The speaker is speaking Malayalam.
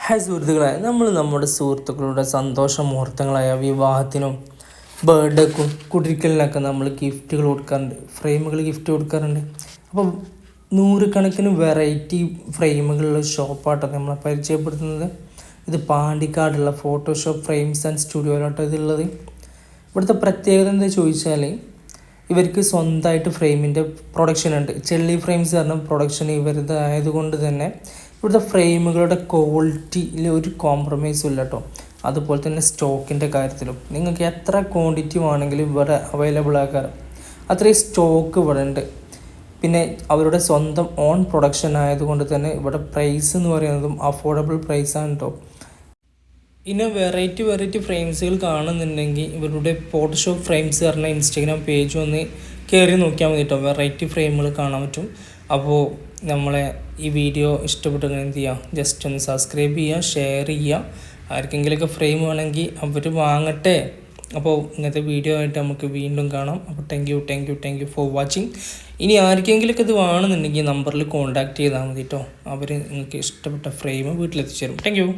ഹായ് സുഹൃത്തുക്കളെ, നമ്മൾ നമ്മുടെ സുഹൃത്തുക്കളുടെ സന്തോഷ മുഹൂർത്തങ്ങളായ വിവാഹത്തിനും ബർത്ത്ഡേക്കും കുടിരിക്കലിനൊക്കെ നമ്മൾ ഗിഫ്റ്റുകൾ കൊടുക്കാറുണ്ട്, ഫ്രെയിമുകൾ ഗിഫ്റ്റ് കൊടുക്കാറുണ്ട്. അപ്പം നൂറുകണക്കിന് വെറൈറ്റി ഫ്രെയിമുകളുള്ള ഷോപ്പാട്ടോ നമ്മളെ പരിചയപ്പെടുത്തുന്നത്. ഇത് പാണ്ടിക്കാടുള്ള ഫോട്ടോഷോപ്പ് ഫ്രെയിംസ് ആൻഡ് സ്റ്റുഡിയോയിലോട്ടോ ഇതുള്ളത്. ഇവിടുത്തെ പ്രത്യേകത എന്താ ചോദിച്ചാൽ, ഇവർക്ക് സ്വന്തമായിട്ട് ഫ്രെയിമിൻ്റെ പ്രൊഡക്ഷൻ ഉണ്ട്. ചെള്ളി ഫ്രെയിംസ് പറഞ്ഞ പ്രൊഡക്ഷൻ ഇവരുടെ ആയതുകൊണ്ട് തന്നെ ഇവിടുത്തെ ഫ്രെയിമുകളുടെ ക്വാളിറ്റിയിൽ ഒരു കോംപ്രമൈസും ഇല്ല കേട്ടോ. അതുപോലെ തന്നെ സ്റ്റോക്കിൻ്റെ കാര്യത്തിലും നിങ്ങൾക്ക് എത്ര ക്വാണ്ടിറ്റി വേണമെങ്കിലും ഇവിടെ അവൈലബിൾ ആക്കാറ്, അത്രയും സ്റ്റോക്ക് ഇവിടെ ഉണ്ട്. പിന്നെ അവരുടെ സ്വന്തം ഓൺ പ്രൊഡക്ഷൻ ആയതുകൊണ്ട് തന്നെ ഇവിടെ പ്രൈസ് എന്ന് പറയുന്നതും അഫോർഡബിൾ പ്രൈസാണ് കേട്ടോ. ഇനി വെറൈറ്റി ഫ്രെയിംസുകൾ കാണുന്നുണ്ടെങ്കിൽ ഇവരുടെ ഫോട്ടോഷോപ്പ് ഫ്രെയിംസ് പറഞ്ഞ ഇൻസ്റ്റാഗ്രാം പേജ് ഒന്ന് കയറി നോക്കിയാൽ മതി കേട്ടോ. വെറൈറ്റി ഫ്രെയിമുകൾ കാണാൻ പറ്റും. അപ്പോൾ നമ്മളെ ഈ വീഡിയോ ഇഷ്ടപ്പെട്ടെങ്കിൽ എന്ത് ചെയ്യുക, ജസ്റ്റ് ഒന്ന് സബ്സ്ക്രൈബ് ചെയ്യുക, ഷെയർ ചെയ്യുക. ആർക്കെങ്കിലുമൊക്കെ ഫ്രെയിം വേണമെങ്കിൽ അവർ വാങ്ങട്ടെ. അപ്പോൾ ഇങ്ങനത്തെ വീഡിയോ ആയിട്ട് നമുക്ക് വീണ്ടും കാണാം. അപ്പോൾ താങ്ക് യു ഫോർ വാച്ചിങ്. ഇനി ആർക്കെങ്കിലുമൊക്കെ ഇത് വേണമെന്നുണ്ടെങ്കിൽ നമ്പറിൽ കോൺടാക്റ്റ് ചെയ്താൽ മതി കേട്ടോ. അവർ നിങ്ങൾക്ക് ഇഷ്ടപ്പെട്ട ഫ്രെയിം വീട്ടിലെത്തിച്ചു തരും. Thank you.